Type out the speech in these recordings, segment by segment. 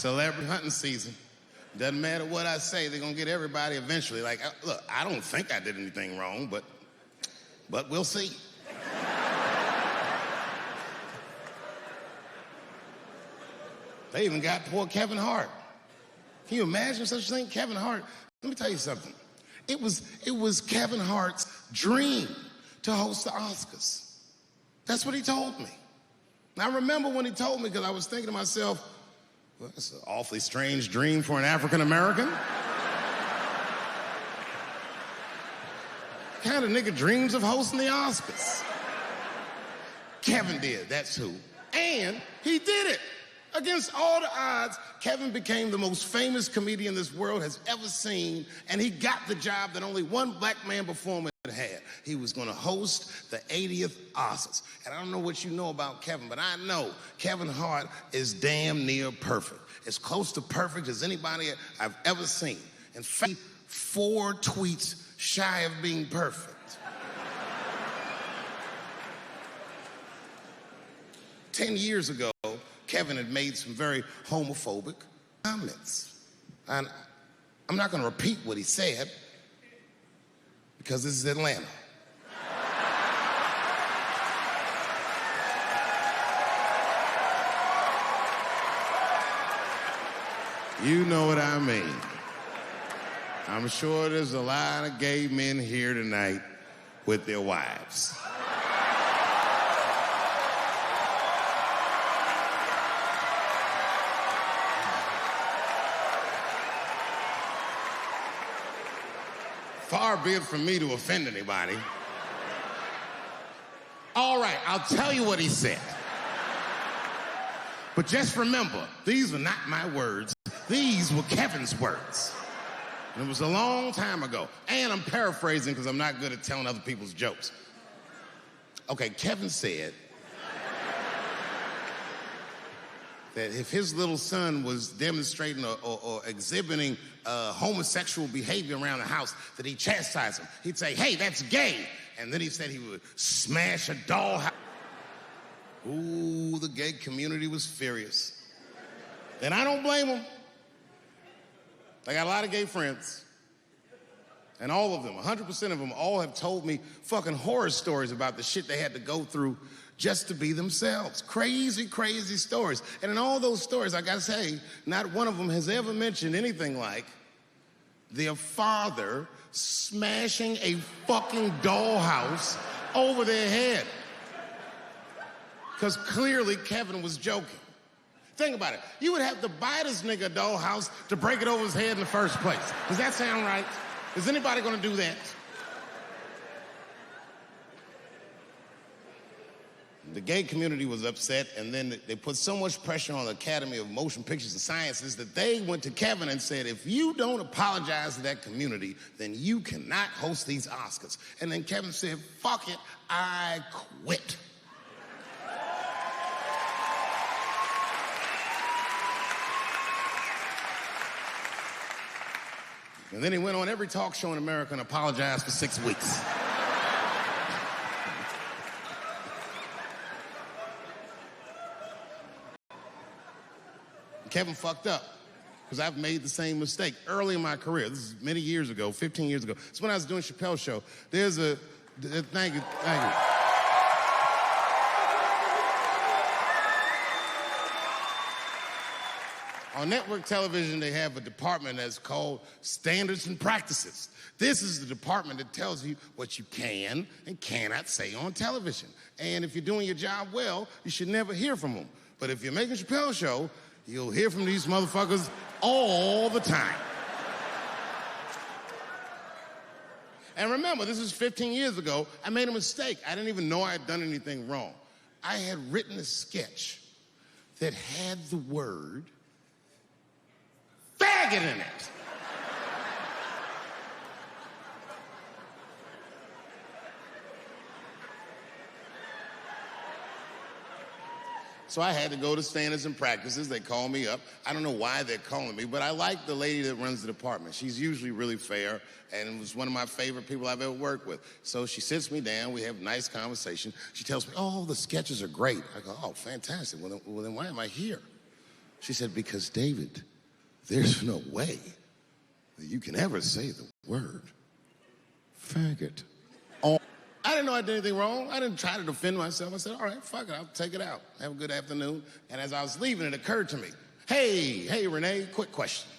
celebrity hunting season. Doesn't matter what I say, they're gonna get everybody eventually. Like, look, I don't think I did anything wrong, but we'll see. They even got poor Kevin Hart. Can you imagine such a thing? Kevin Hart, let me tell you something. It was Kevin Hart's dream to host the Oscars. That's what he told me. And I remember when he told me, because I was thinking to myself, well, that's an awfully strange dream for an African American. What kind of nigga dreams of hosting the Oscars? Kevin did, that's who. And he did it. Against all the odds, Kevin became the most famous comedian this world has ever seen, and he got the job that only one black man before him had. He was going to host the 80th Oscars. And I don't know what you know about Kevin, but I know Kevin Hart is damn near perfect. As close to perfect as anybody I've ever seen. In fact, 4 tweets shy of being perfect. 10 years ago, Kevin had made some very homophobic comments. And I'm not going to repeat what he said because this is Atlanta. You know what I mean. I'm sure there's a lot of gay men here tonight with their wives. Far be it from me to offend anybody. All right, I'll tell you what he said. But just remember, these were not my words. These were Kevin's words. And it was a long time ago. And I'm paraphrasing because I'm not good at telling other people's jokes. Okay, Kevin said that if his little son was demonstrating or exhibiting homosexual behavior around the house, that he'd chastise him. He'd say, hey, that's gay. And then he said he would smash a dollhouse. Ooh, the gay community was furious. And I don't blame them. I got a lot of gay friends. And all of them, 100% of them, all have told me fucking horror stories about the shit they had to go through just to be themselves. Crazy, crazy stories. And in all those stories, I gotta say, not one of them has ever mentioned anything like their father smashing a fucking dollhouse over their head. Because clearly Kevin was joking. Think about it. You would have to buy this nigga a dollhouse to break it over his head in the first place. Does that sound right? Is anybody gonna do that? The gay community was upset, and then they put so much pressure on the Academy of Motion Pictures and Sciences that they went to Kevin and said, if you don't apologize to that community, then you cannot host these Oscars. And then Kevin said, fuck it, I quit. And then he went on every talk show in America and apologized for 6 weeks. Kevin fucked up, because I've made the same mistake early in my career. This is many years ago, 15 years ago. It's when I was doing Chappelle's show. There's a, thank you. On network television, they have a department that's called Standards and Practices. This is the department that tells you what you can and cannot say on television. And if you're doing your job well, you should never hear from them. But if you're making Chappelle's show, you'll hear from these motherfuckers all the time. And remember, this is 15 years ago. I made a mistake. I didn't even know I had done anything wrong. I had written a sketch that had the word faggot in it. So I had to go to Standards and Practices. They call me up. I don't know why they're calling me, but I like the lady that runs the department. She's usually really fair, and was one of my favorite people I've ever worked with. So she sits me down. We have a nice conversation. She tells me, oh, the sketches are great. I go, oh, fantastic. Well, then why am I here? She said, because David, there's no way that you can ever say the word faggot. Oh, I didn't know I did anything wrong. I didn't try to defend myself. I said, all right, fuck it, I'll take it out. Have a good afternoon. And as I was leaving, it occurred to me, hey, Renee, quick question.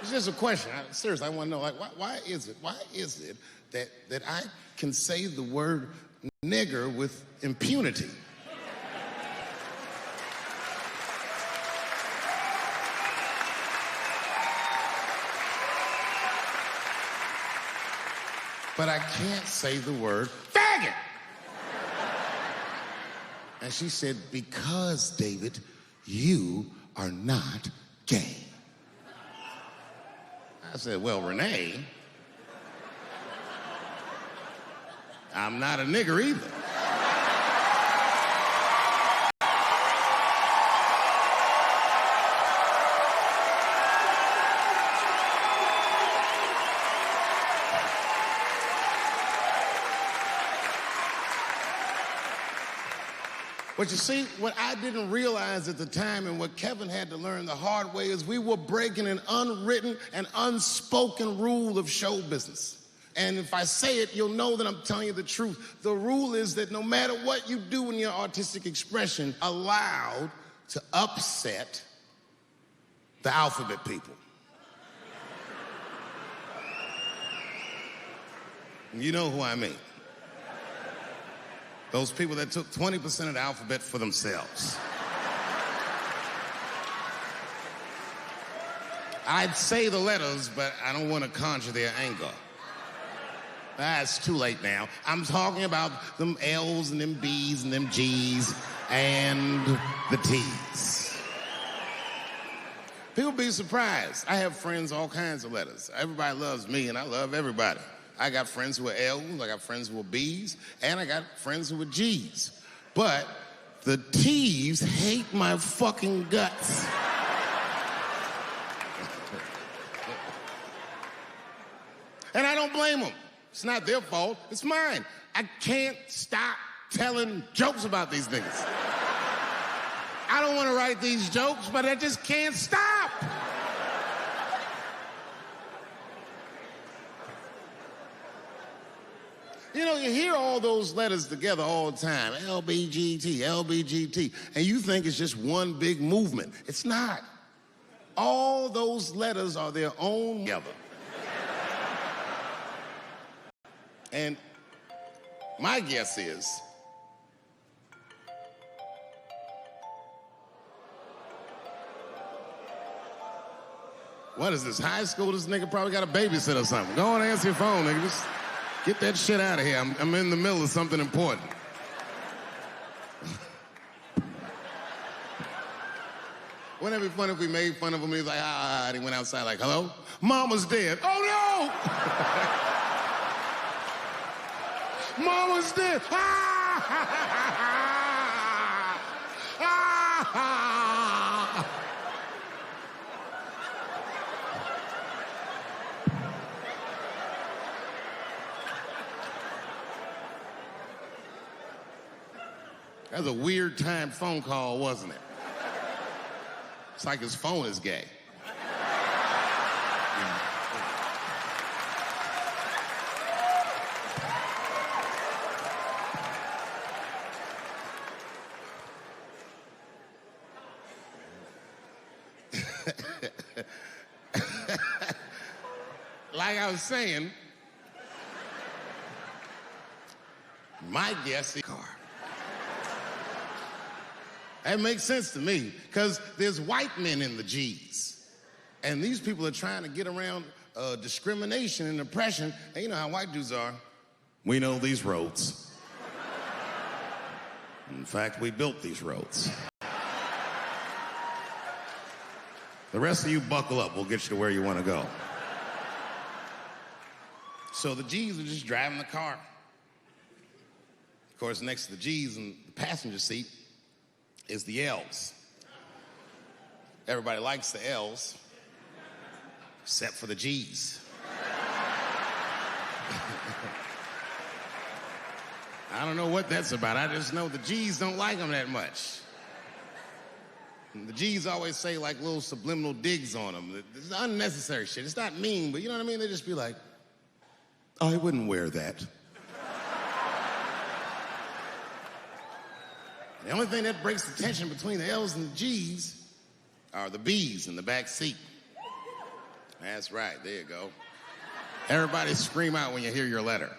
It's just a question. Seriously, I want to know, like, why is it that I can say the word nigger with impunity? But I can't say the word faggot. And she said, because, David, you are not gay. I said, well, Renee, I'm not a nigger either. But you see, what I didn't realize at the time and what Kevin had to learn the hard way is we were breaking an unwritten and unspoken rule of show business. And if I say it, you'll know that I'm telling you the truth. The rule is that no matter what you do in your artistic expression, allowed to upset the alphabet people. You know who I mean. Those people that took 20% of the alphabet for themselves. I'd say the letters, but I don't want to conjure their anger. It's too late now. I'm talking about them L's and them B's and them G's and the T's. People be surprised. I have friends, all kinds of letters. Everybody loves me, and I love everybody. I got friends who are L's, I got friends who are B's, and I got friends who are G's. But the T's hate my fucking guts. And I don't blame them. It's not their fault, it's mine. I can't stop telling jokes about these niggas. I don't want to write these jokes, but I just can't stop. You know, you hear all those letters together all the time, LBGT, LBGT, and you think it's just one big movement. It's not. All those letters are their own together. And my guess is, what is this, high school? This nigga probably got a babysitter or something. Go on and answer your phone, nigga. Just get that shit out of here. I'm in the middle of something important. Wouldn't it be funny if we made fun of him? He was like, and he went outside like, hello? Mama's dead. Oh, no! Mama's dead. That was a weird timed phone call, wasn't it? It's like his phone is gay. Like I was saying, my guess is car. That makes sense to me, because there's white men in the G's. And these people are trying to get around discrimination and oppression. And you know how white dudes are. We know these roads. In fact, we built these roads. The rest of you buckle up. We'll get you to where you want to go. So the G's are just driving the car. Of course, next to the G's in the passenger seat is the L's. Everybody likes the L's, except for the G's. I don't know what that's about. I just know the G's don't like them that much. And the G's always say like little subliminal digs on them. It's unnecessary shit. It's not mean, but you know what I mean? They just be like, I wouldn't wear that. The only thing that breaks the tension between the L's and the G's are the B's in the back seat. That's right, there you go. Everybody scream out when you hear your letter.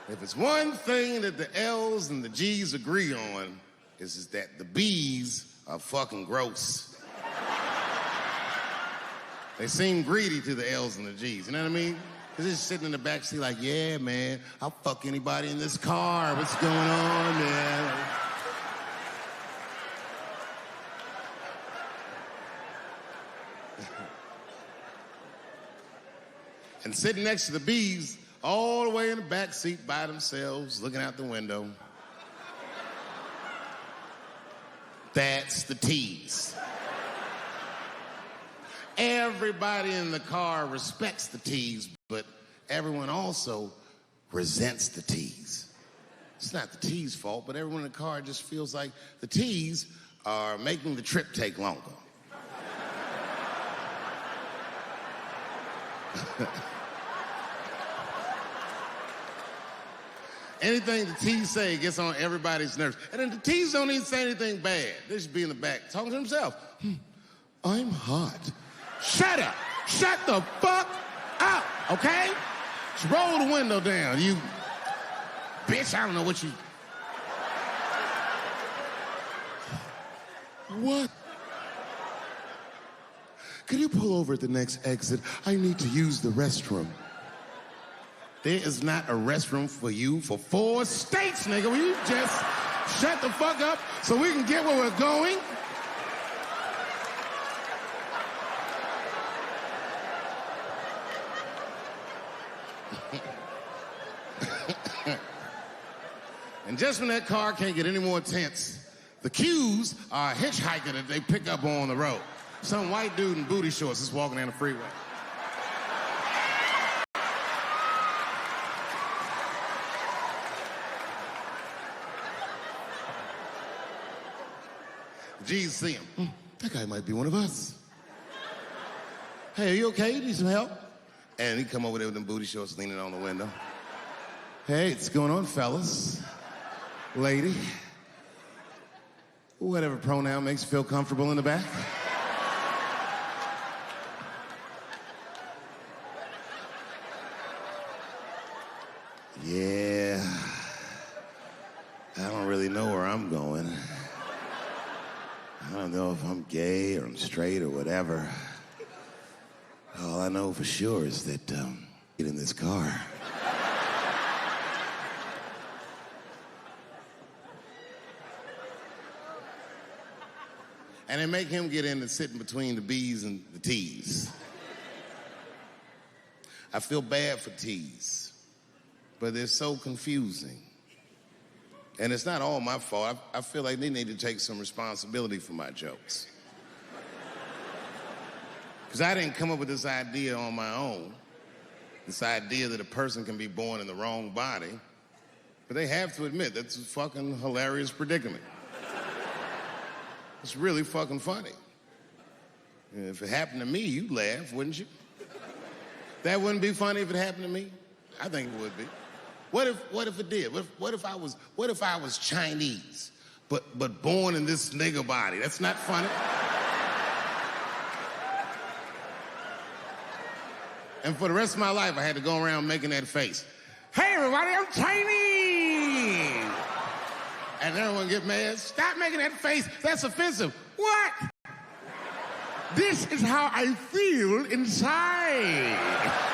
If it's one thing that the L's and the G's agree on, is that the B's are fucking gross. They seem greedy to the L's and the G's, you know what I mean? They're just sitting in the back seat like, yeah, man, I'll fuck anybody in this car. What's going on, man? And sitting next to the B's, all the way in the back seat by themselves, looking out the window. That's the T's. Everybody in the car respects the T's, but everyone also resents the T's. It's not the T's' fault, but everyone in the car just feels like the T's are making the trip take longer. Anything the T's say gets on everybody's nerves. And then the T's don't even say anything bad. They should be in the back talking to themselves. I'm hot. Shut up. Shut the fuck up, okay? Just roll the window down, you bitch. I don't know what you... What? Can you pull over at the next exit? I need to use the restroom. There is not a restroom for you for 4 states, nigga. Will you just shut the fuck up so we can get where we're going? And just when that car can't get any more tense, the Q's are a hitchhiker that they pick up on the road. Some white dude in booty shorts is walking down the freeway. G's see him. That guy might be one of us. Hey, are you okay? You need some help? And he come over there with them booty shorts leaning on the window. Hey, what's going on, fellas? Lady. Whatever pronoun makes you feel comfortable in the back. Yeah. I don't really know where I'm going. I don't know if I'm gay or I'm straight or whatever. All I know for sure is that get in this car. And they make him get in and sit in between the B's and the T's. I feel bad for T's, but they're so confusing. And it's not all my fault. I feel like they need to take some responsibility for my jokes. Because I didn't come up with this idea on my own. This idea that a person can be born in the wrong body. But they have to admit, that's a fucking hilarious predicament. It's really fucking funny. And if it happened to me, you'd laugh, wouldn't you? That wouldn't be funny if it happened to me? I think it would be. What if it did? What if I was Chinese, but born in this nigga body? That's not funny. And for the rest of my life, I had to go around making that face. Hey, everybody, I'm Chinese. And everyone get mad. Stop making that face. That's offensive. What? This is how I feel inside.